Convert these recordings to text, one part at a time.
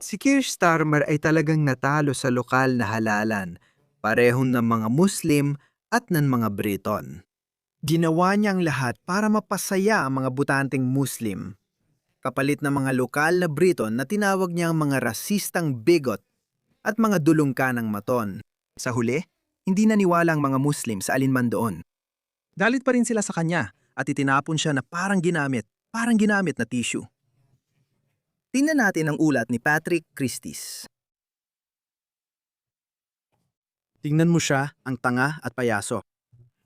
Si Keir Starmer ay talagang natalo sa lokal na halalan, parehong ng mga Muslim at ng mga Briton. Ginawa niya ang lahat para mapasaya ang mga butanteng Muslim, kapalit ng mga lokal na Briton na tinawag niyang mga rasistang bigot at mga dulungka ng maton. Sa huli, hindi naniwala ang mga Muslim sa alinman doon. Galit pa rin sila sa kanya at itinapon siya na parang ginamit na tissue. Tingnan natin ang ulat ni Patrick Christys. Tingnan mo siya, ang tanga at payaso.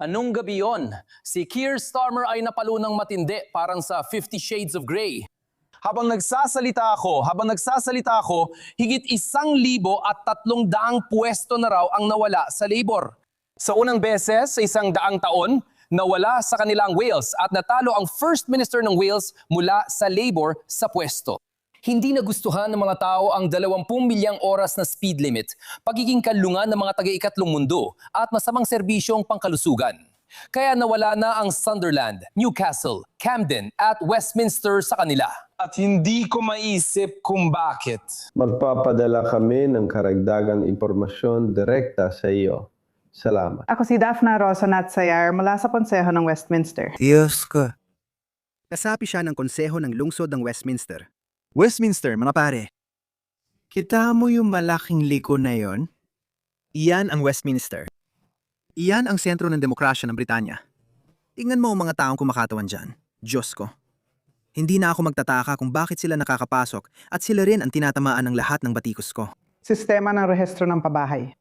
Anong gabi yon? Si Keir Starmer ay napalo ng matindi parang sa 50 Shades of Grey. Habang nagsasalita ako, higit 1,300 pwesto na raw ang nawala sa labor. Sa unang beses sa 100 taon, nawala sa kanilang Wales at natalo ang First Minister ng Wales mula sa labor sa pwesto. Hindi nagustuhan ng mga tao ang 20 milyang oras na speed limit, pagiging kalungan ng mga taga-ikatlong mundo at masamang serbisyong pangkalusugan. Kaya nawala na ang Sunderland, Newcastle, Camden at Westminster sa kanila. At hindi ko maisip kung bakit. Magpapadala kami ng karagdagang impormasyon direkta sa iyo. Salamat. Ako si Daphna Rosa Natsayar mula sa Konseho ng Westminster. Diyos ko. Kasapi siya ng konseho ng lungsod ng Westminster. Westminster, mga pare. Kita mo yung malaking liko na yon? Iyan ang Westminster. Iyan ang sentro ng demokrasya ng Britanya. Tingnan mo ang mga taong kumakatawan dyan. Diyos ko. Hindi na ako magtataka kung bakit sila nakakapasok at sila rin ang tinatamaan ng lahat ng batikos ko. Sistema ng rehistro ng pabahay.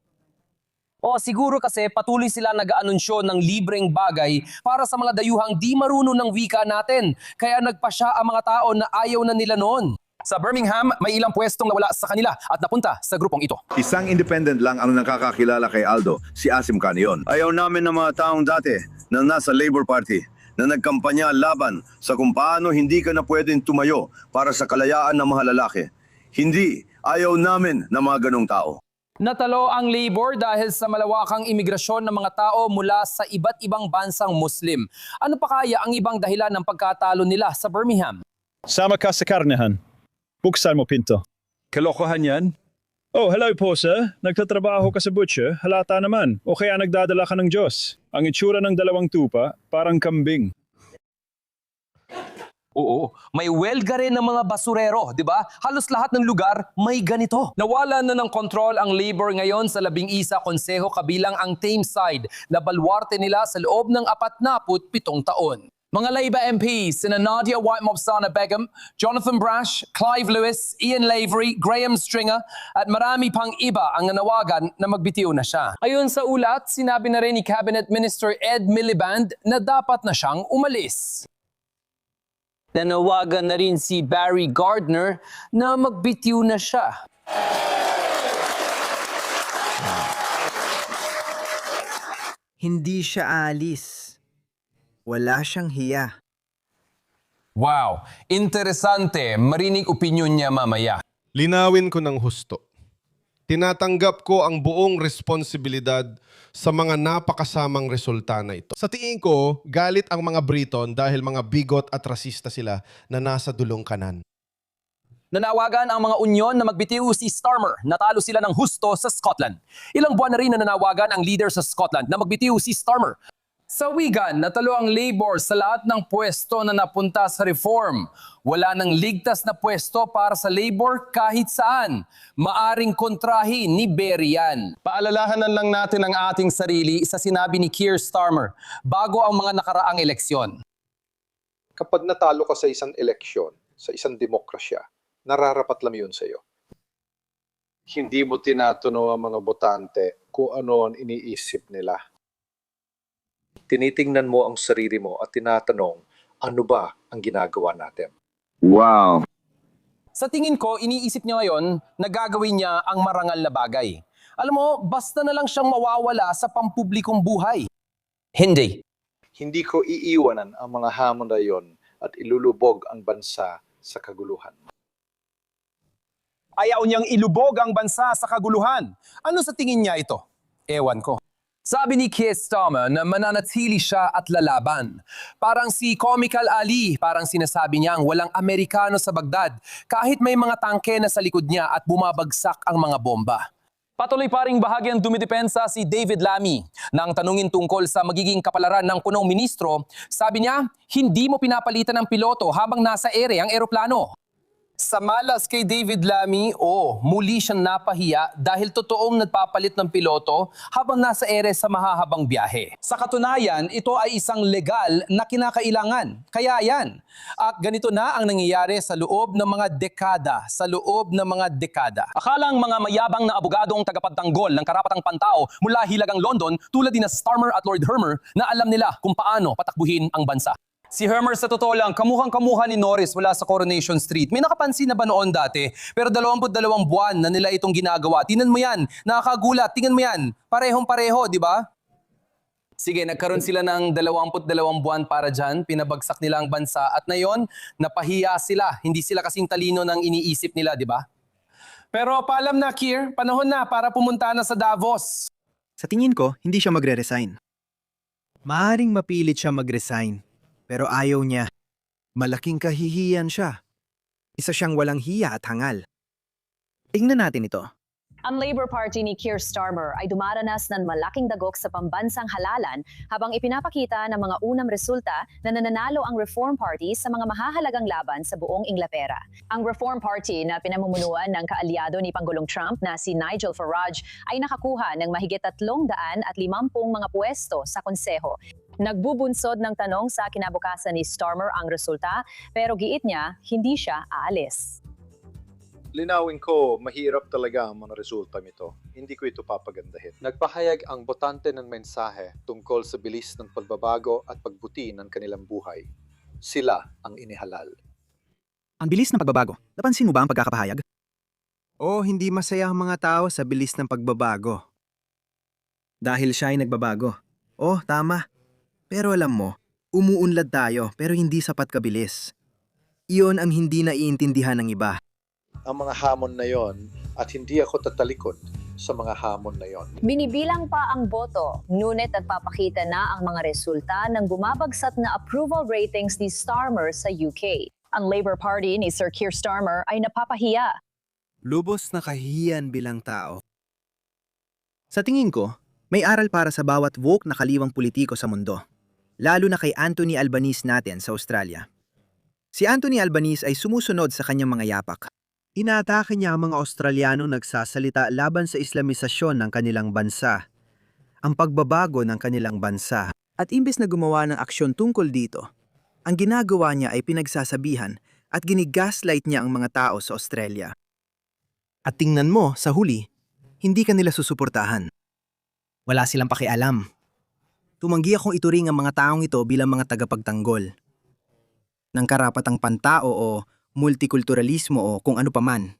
O siguro kasi patuloy sila nag-aanunsyo ng libreng bagay para sa mga dayuhang di marunong ng wika natin. Kaya nagpasya ang mga tao na ayaw na nila noon. Sa Birmingham, may ilang pwestong nawala sa kanila at napunta sa grupong ito. Isang independent lang ang nakakakilala kay Aldo, si Asim Canion. Ayaw namin ng mga taong dati na nasa Labour Party na nagkampanya laban sa kung paano hindi ka na pwedeng tumayo para sa kalayaan ng mga lalaki. Hindi, ayaw namin ng mga ganong tao. Natalo ang Labour dahil sa malawakang imigrasyon ng mga tao mula sa iba't ibang bansang Muslim. Ano pa kaya ang ibang dahilan ng pagkatalo nila sa Birmingham? Sama ka sa karnehan. Buksan mo pinto. Kalokohan yan? Oh, hello po sir. Nagtatrabaho ka sa butcher? Halata naman. O kaya nagdadala ka ng Diyos. Ang itsura ng 2 tupa, parang kambing. Oo, may welga rin ng mga basurero, di ba? Halos lahat ng lugar may ganito. Nawala na ng kontrol ang Labour ngayon sa 11 konseho kabilang ang Tameside na balwarte nila sa loob ng 47 taon. Mga Labour MPs sina Nadia White-Mobsana Begum, Jonathan Brash, Clive Lewis, Ian Lavery, Graham Stringer at marami pang iba ang nanawagan na magbitiw na siya. Ayon sa ulat, sinabi na rin ni Cabinet Minister Ed Miliband na dapat na siyang umalis. Nanawagan na rin si Barry Gardner na magbitiw na siya. Hindi siya alis. Wala siyang hiya. Wow, interesante. Marinig opinyon niya mamaya. Linawin ko ng husto. Tinatanggap ko ang buong responsibilidad sa mga napakasamang resulta na ito. Sa tingin ko, galit ang mga Briton dahil mga bigot at rasista sila na nasa dulong kanan. Nanawagan ang mga unyon na magbitiw si Starmer. Natalo sila ng husto sa Scotland. Ilang buwan na rin na nanawagan ang leader sa Scotland na magbitiw si Starmer. Sa Wigan, natalo ang Labour sa lahat ng pwesto na napunta sa reform. Wala nang ligtas na pwesto para sa Labour kahit saan. Maaring kontrahi ni Berryan. Paalalahanan lang natin ang ating sarili sa sinabi ni Keir Starmer bago ang mga nakaraang eleksyon. Kapag natalo ka sa isang eleksyon, sa isang demokrasya, nararapat lang yun sa iyo. Hindi mo tinatanong ang mga botante kung ano ang iniisip nila. Tinitingnan mo ang sarili mo at tinatanong, ano ba ang ginagawa natin? Wow! Sa tingin ko, iniisip niya ngayon na gagawin niya ang marangal na bagay. Alam mo, basta na lang siyang mawawala sa pampublikong buhay. Hindi. Hindi ko iiwanan ang mga hamon na yon at ilulubog ang bansa sa kaguluhan. Ayaw niyang ilubog ang bansa sa kaguluhan. Ano sa tingin niya ito? Ewan ko. Sabi ni Keir Starmer na mananatili siya at lalaban. Parang si Comical Ali, parang sinasabi niyang walang Amerikano sa Baghdad kahit may mga tangke na sa likod niya at bumabagsak ang mga bomba. Patuloy pa ring bahagyang dumidepensa si David Lammy. Nang tanungin tungkol sa magiging kapalaran ng punong ministro, sabi niya, hindi mo pinapalitan ng piloto habang nasa ere ang eroplano. Sa malas kay David Lammy, muli siyang napahiya dahil totoong nagpapalit ng piloto habang nasa ere sa mahahabang biyahe. Sa katunayan, ito ay isang legal na kinakailangan. Kaya yan. At ganito na ang nangyayari sa loob ng mga dekada. Akalang mga mayabang na abogadong tagapagtanggol ng karapatang pantao mula hilagang London tulad ni Starmer at Lord Hermer na alam nila kung paano patakbuhin ang bansa. Si Hermer sa totoo lang, kamukhang-kamuha ni Norris wala sa Coronation Street. May nakapansin na ba noon dati? Pero 22 buwan na nila itong ginagawa. Tingnan mo yan, nakakagulat. Tingnan mo yan, parehong-pareho, di ba? Sige, nagkaroon sila ng 22 buwan para dyan. Pinabagsak nila ang bansa. At ngayon, napahiya sila. Hindi sila kasing talino ng iniisip nila, di ba? Pero paalam na, Keir, panahon na para pumunta na sa Davos. Sa tingin ko, hindi siya magre-resign. Maaring mapilit siya mag-resign. Pero ayaw niya. Malaking kahihiyan siya. Isa siyang walang hiya at hangal. Tingnan natin ito. Ang Labour Party ni Keir Starmer ay dumaranas ng malaking dagok sa pambansang halalan habang ipinapakita ng mga unang resulta na nananalo ang Reform Party sa mga mahahalagang laban sa buong Inglaterra. Ang Reform Party na pinamumunuan ng kaalyado ni Pangulong Trump na si Nigel Farage ay nakakuha ng mahigit 350 mga pwesto sa konseho. Nagbubunsod ng tanong sa kinabukasan ni Starmer ang resulta pero giit niya hindi siya aalis. Linawin ko, mahirap talaga ang mga resulta nito. Hindi ko ito papagandahin. Nagpahayag ang botante ng mensahe tungkol sa bilis ng pagbabago at pagbuti ng kanilang buhay. Sila ang inihalal. Ang bilis ng pagbabago. Napansin mo ba ang pagkakapahayag? Hindi masaya ang mga tao sa bilis ng pagbabago. Dahil siya ay nagbabago. Tama. Pero alam mo, umuunlad tayo pero hindi sapat kabilis. Iyon ang hindi naiintindihan ng iba. Ang mga hamon na yon at hindi ako tatalikod sa mga hamon na yon. Binibilang pa ang boto, ngunit nagpapakita na ang mga resulta ng bumabagsak na approval ratings ni Starmer sa UK. Ang Labour Party ni Sir Keir Starmer ay napapahiya. Lubos na kahihiyan bilang tao. Sa tingin ko, may aral para sa bawat woke na kaliwang politiko sa mundo. Lalo na kay Anthony Albanese natin sa Australia. Si Anthony Albanese ay sumusunod sa kanyang mga yapak. Inaatake niya ang mga Australianong nagsasalita laban sa islamisasyon ng kanilang bansa, ang pagbabago ng kanilang bansa. At imbes na gumawa ng aksyon tungkol dito, ang ginagawa niya ay pinagsasabihan at ginigaslight niya ang mga tao sa Australia. At tingnan mo, sa huli, hindi ka nila susuportahan. Wala silang pakialam. Tumanggi akong ituring ang mga taong ito bilang mga tagapagtanggol ng karapatang pantao o multikulturalismo o kung ano paman.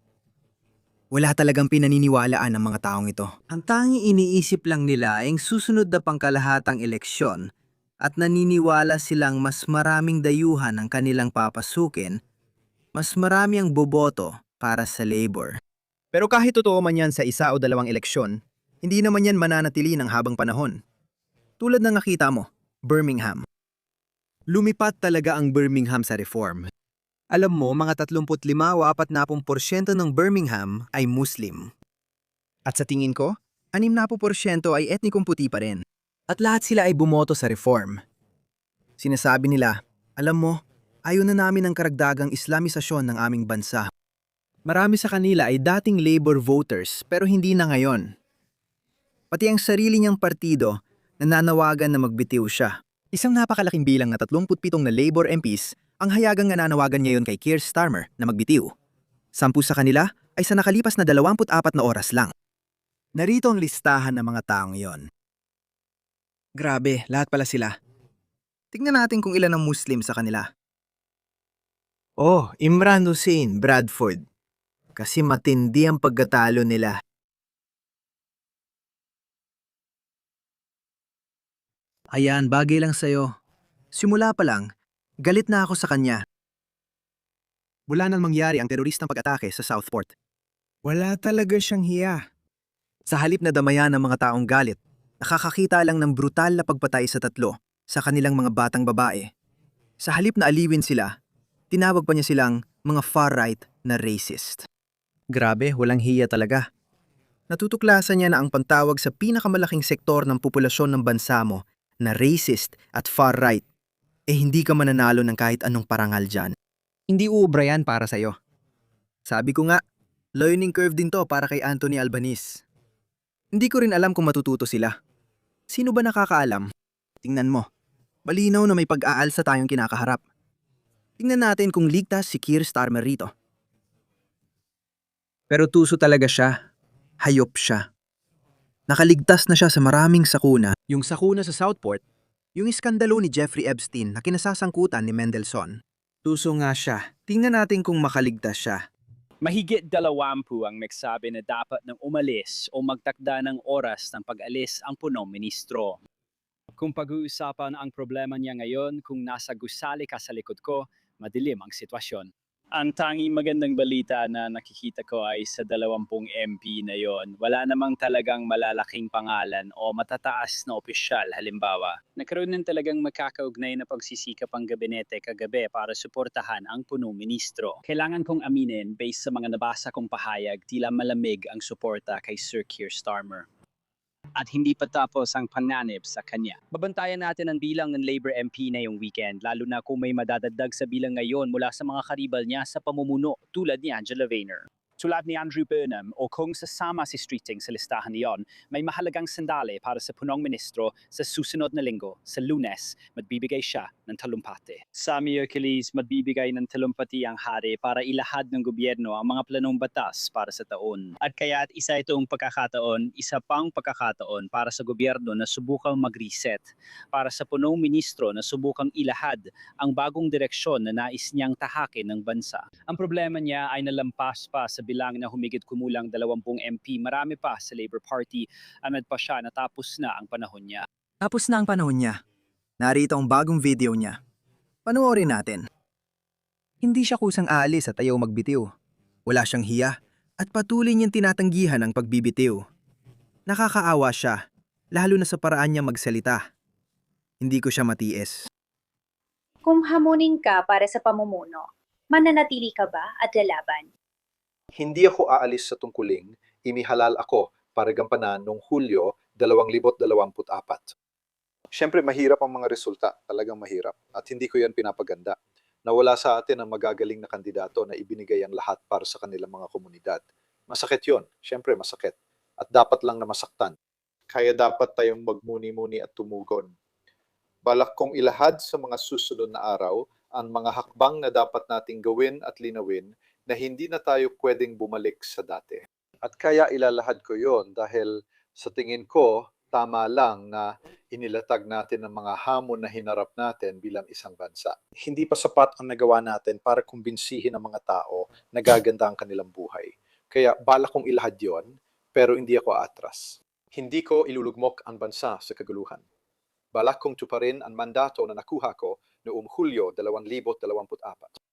Wala talagang pinaniniwalaan ng mga taong ito. Ang tanging iniisip lang nila ay ang susunod na pangkalahatang eleksyon at naniniwala silang mas maraming dayuhan ang kanilang papasukin, mas marami ang boboto para sa Labour. Pero kahit totoo man yan sa isa o dalawang eleksyon, hindi naman yan mananatili ng habang panahon. Tulad ng nakita mo, Birmingham. Lumipat talaga ang Birmingham sa reform. Alam mo, mga 35 o 40% ng Birmingham ay Muslim. At sa tingin ko, 60% ay etnikong puti pa rin. At lahat sila ay bumoto sa reform. Sinasabi nila, alam mo, ayaw na namin ng karagdagang islamisasyon ng aming bansa. Marami sa kanila ay dating Labour voters pero hindi na ngayon. Pati ang sarili niyang partido, nananawagan na magbitiw siya. Isang napakalaking bilang na 37 na Labour MPs ang hayagang nananawagan ngayon kay Keir Starmer na magbitiw. 10 sa kanila ay sa nakalipas na 24 na oras lang. Narito ang listahan ng mga taong iyon. Grabe, lahat pala sila. Tingnan natin kung ilan ang Muslim sa kanila. Imran Hussein, Bradford. Kasi matindi ang pagkatalo nila. Ayan, bagay lang sa'yo. Simula pa lang, galit na ako sa kanya. Wala nang mangyari ang teroristang pag-atake sa Southport. Wala talaga siyang hiya. Sa halip na damayan ng mga taong galit, Nakakakita lang ng brutal na pagpatay sa 3 sa kanilang mga batang babae. Sa halip na aliwin sila, tinawag pa niya silang mga far-right na racist. Grabe, walang hiya talaga. Natutuklasan niya na ang pantawag sa pinakamalaking sektor ng populasyon ng bansa mo na racist at far-right, hindi ka mananalo ng kahit anong parangal dyan. Hindi uubra yan para sa'yo. Sabi ko nga, learning curve din to para kay Anthony Albanese. Hindi ko rin alam kung matututo sila. Sino ba nakakaalam? Tingnan mo. Malinaw na may pag-aalsa tayong kinakaharap. Tingnan natin kung ligtas si Keir Starmer rito. Pero tuso talaga siya. Hayop siya. Nakaligtas na siya sa maraming sakuna. Yung sakuna sa Southport, yung iskandalo ni Jeffrey Epstein na kinasasangkutan ni Mendelssohn. Tuso nga siya. Tingnan natin kung makaligtas siya. Mahigit 20 ang nagsabi na dapat nang umalis o magtakda ng oras ng pag-alis ang punong ministro. Kung pag-uusapan ang problema niya ngayon, kung nasa gusali ka sa likod ko, madilim ang sitwasyon. Ang tanging magandang balita na nakikita ko ay sa 20 MP na yon. Wala namang talagang malalaking pangalan o matataas na opisyal halimbawa. Nagkaroon ng talagang makakaugnay na pagsisikap ang gabinete kagabi para suportahan ang punong ministro. Kailangan kong aminin based sa mga nabasa kong pahayag, tila malamig ang suporta kay Sir Keir Starmer. At hindi pa tapos ang panganib sa kanya. Babantayan natin ang bilang ng Labour MP na yung weekend, lalo na kung may madadagdag sa bilang ngayon mula sa mga karibal niya sa pamumuno tulad ni Angela Rayner. Tulad ni Andrew Burnham o kung sasama si Streeting sa listahan niyon, may mahalagang sandali para sa punong ministro sa susunod na linggo. Sa Lunes, magbibigay siya ng talumpati. Sa Miyerkules, magbibigay ng talumpati ang hari para ilahad ng gobyerno ang mga planong batas para sa taon. At kaya't isa itong pagkakataon, isa pang pagkakataon para sa gobyerno na subukang mag-reset, para sa punong ministro na subukang ilahad ang bagong direksyon na nais niyang tahakin ng bansa. Ang problema niya ay nalampas pa sa bilang na humigit kumulang 20 MP. Marami pa sa Labour Party. Amad pa siya natapos na ang panahon niya. Tapos na ang panahon niya. Narito ang bagong video niya. Panoorin natin. Hindi siya kusang aalis at ayaw magbitiw. Wala siyang hiya at patuloy niyang tinatanggihan ang pagbibitiw. Nakakaawa siya, lalo na sa paraan niya magsalita. Hindi ko siya matiis. Kung hamunin ka para sa pamumuno, mananatili ka ba at lalaban? Hindi ako aalis sa tungkuling, imihalal ako para gampanan noong Hulyo 2024. Siyempre mahirap ang mga resulta, talagang mahirap. At hindi ko yan pinapaganda. Nawala sa atin ang magagaling na kandidato na ibinigay ang lahat para sa kanilang mga komunidad. Masakit yon, siyempre masakit. At dapat lang na masaktan. Kaya dapat tayong magmuni-muni at tumugon. Balak kong ilahad sa mga susunod na araw ang mga hakbang na dapat nating gawin at linawin na hindi na tayo pwedeng bumalik sa dati. At kaya ilalahad ko yon dahil sa tingin ko, tama lang na inilatag natin ang mga hamon na hinarap natin bilang isang bansa. Hindi pa sapat ang nagawa natin para kumbinsihin ang mga tao na gaganda ang kanilang buhay. Kaya balak kong ilahad yon, pero hindi ako atras. Hindi ko ilulugmok ang bansa sa kaguluhan. Balak kong tuparin ang mandato na nakuha ko noong Hulyo 2024.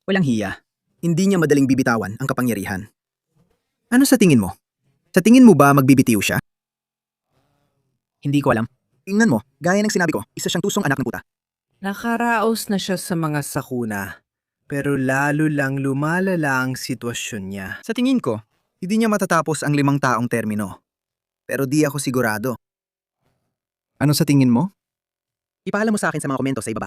Walang hiya. Hindi niya madaling bibitawan ang kapangyarihan. Ano sa tingin mo? Sa tingin mo ba magbibitiw siya? Hindi ko alam. Tingnan mo, gaya ng sinabi ko, isa siyang tusong anak ng puta. Nakaraos na siya sa mga sakuna, pero lalo lang lumalala ang sitwasyon niya. Sa tingin ko, hindi niya matatapos ang 5 taong termino. Pero di ako sigurado. Ano sa tingin mo? Ipaalam mo sa akin sa mga komento sa ibaba.